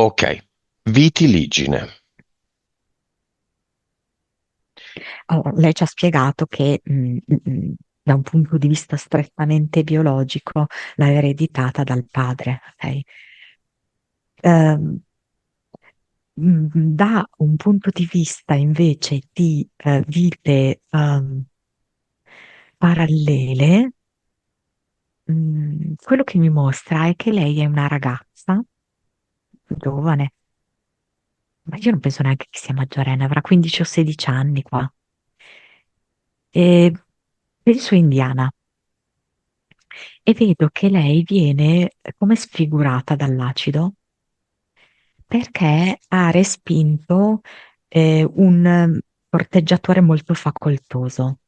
Ok, vitiligine. Allora, lei ci ha spiegato che da un punto di vista strettamente biologico l'ha ereditata dal padre, ok? Ehm, Da un punto di vista invece di vite parallele, quello che mi mostra è che lei è una ragazza giovane, ma io non penso neanche che sia maggiorenne, avrà 15 o 16 anni qua. E penso indiana. E vedo che lei viene come sfigurata dall'acido perché ha respinto un corteggiatore molto facoltoso.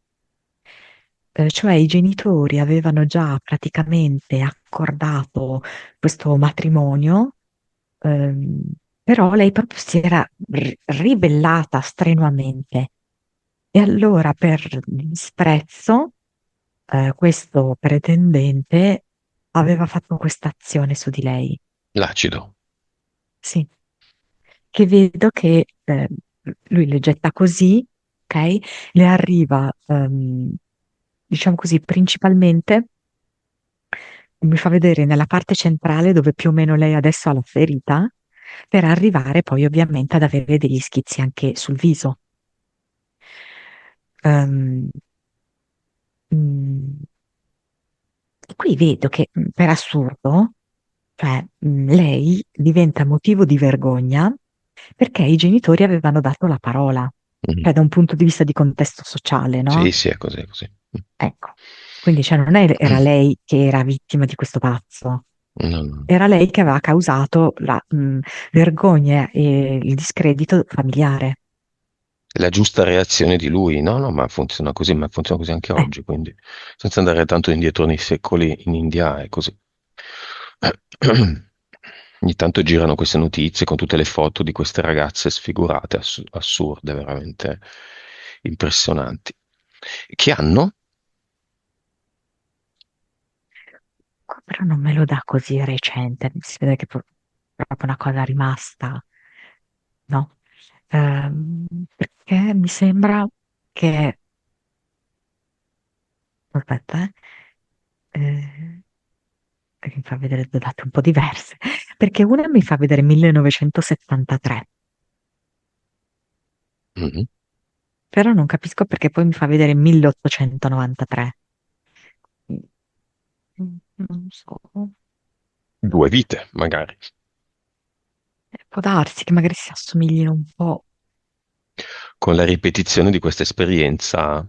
Cioè i genitori avevano già praticamente accordato questo matrimonio, ehm, però lei proprio si era ribellata strenuamente. E allora per disprezzo, questo pretendente aveva fatto questa azione su di lei. L'acido. Sì, che vedo che lui le getta così, ok? Le arriva, diciamo così, principalmente, mi fa vedere nella parte centrale dove più o meno lei adesso ha la ferita, per arrivare poi ovviamente ad avere degli schizzi anche sul viso. Ehm, mm, e qui vedo che per assurdo, cioè lei diventa motivo di vergogna perché i genitori avevano dato la parola, Mhm. cioè da un punto di vista di contesto sociale, Sì, no? sì, è così, è così. Ecco, quindi cioè, non era lei che era vittima di questo pazzo, No, no. era lei che aveva causato la vergogna e il discredito familiare. La giusta reazione di lui. No, no, ma funziona così anche Eh, oggi, quindi senza andare tanto indietro nei secoli, in India è così. Ogni tanto girano queste notizie con tutte le foto di queste ragazze sfigurate, assurde, veramente impressionanti. Che hanno? però non me lo dà così recente, si vede che è proprio una cosa rimasta, no? Perché mi sembra che, aspetta, eh, che mi fa vedere due date un po' diverse, perché una mi fa vedere 1973, Mhm. però non capisco perché poi mi fa vedere 1893. Non so, Due vite, magari. può darsi che magari si assomiglino un po'. Con la ripetizione di questa esperienza.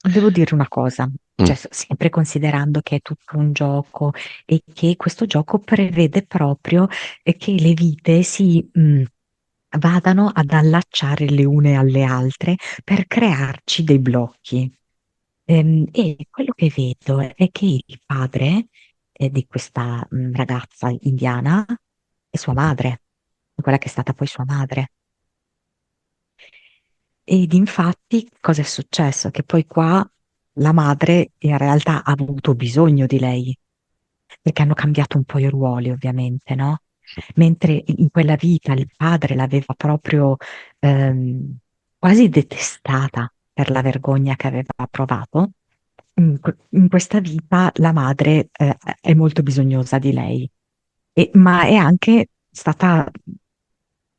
Devo dire una cosa, Mm, cioè sempre considerando che è tutto un gioco e che questo gioco prevede proprio che le vite si vadano ad allacciare le une alle altre per crearci dei blocchi. E quello che vedo è che il padre di questa ragazza indiana è sua madre, è quella che è stata poi sua madre. Ed infatti cosa è successo? Che poi qua la madre in realtà ha avuto bisogno di lei, perché hanno cambiato un po' i ruoli, ovviamente, no? Mentre in quella vita il padre l'aveva proprio quasi detestata per la vergogna che aveva provato, in questa vita la madre è molto bisognosa di lei, ma è anche stata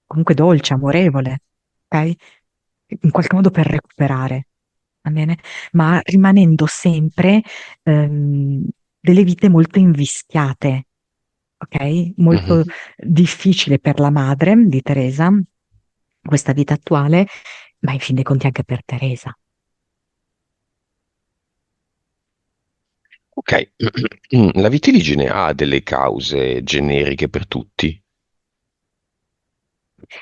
comunque dolce, amorevole, ok? In qualche modo per recuperare, va bene? Ma rimanendo sempre ehm, delle vite molto invischiate, ok? mhm. Molto difficile per la madre di Teresa, questa vita attuale, ma in fin dei conti anche per Teresa. Ok, la vitiligine ha delle cause generiche per tutti.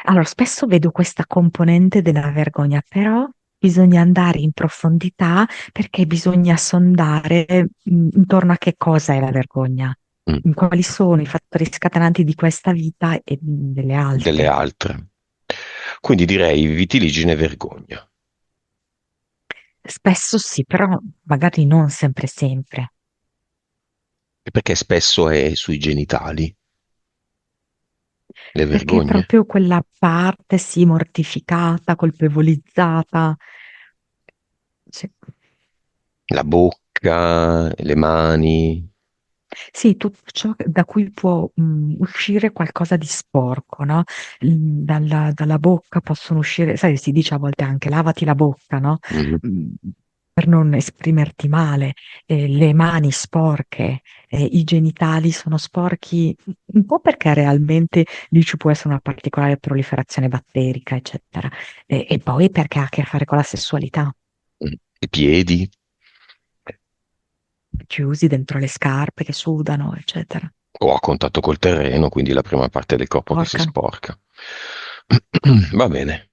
Allora, spesso vedo questa componente della vergogna, però bisogna andare in profondità perché bisogna sondare intorno a che cosa è la vergogna, Mm, quali sono i fattori scatenanti di questa vita e delle delle altre. altre. Quindi direi vitiligine e vergogna. Spesso sì, però magari non sempre sempre. Perché spesso è sui genitali. Le perché è vergogne? proprio quella parte, sì, mortificata, colpevolizzata. Sì. La bocca, le mani. Sì, tutto ciò da cui può uscire qualcosa di sporco, no? Dalla bocca possono uscire, sai, si dice a volte anche lavati la bocca, no? Mhm. Mm, per non esprimerti male, le mani sporche, i genitali sono sporchi, un po' perché realmente lì ci può essere una particolare proliferazione batterica, eccetera, e poi perché ha a che fare con la sessualità, I piedi. chiusi dentro le scarpe che sudano, eccetera. O a contatto col terreno, quindi la prima parte del corpo che si Porcano. sporca. Va bene.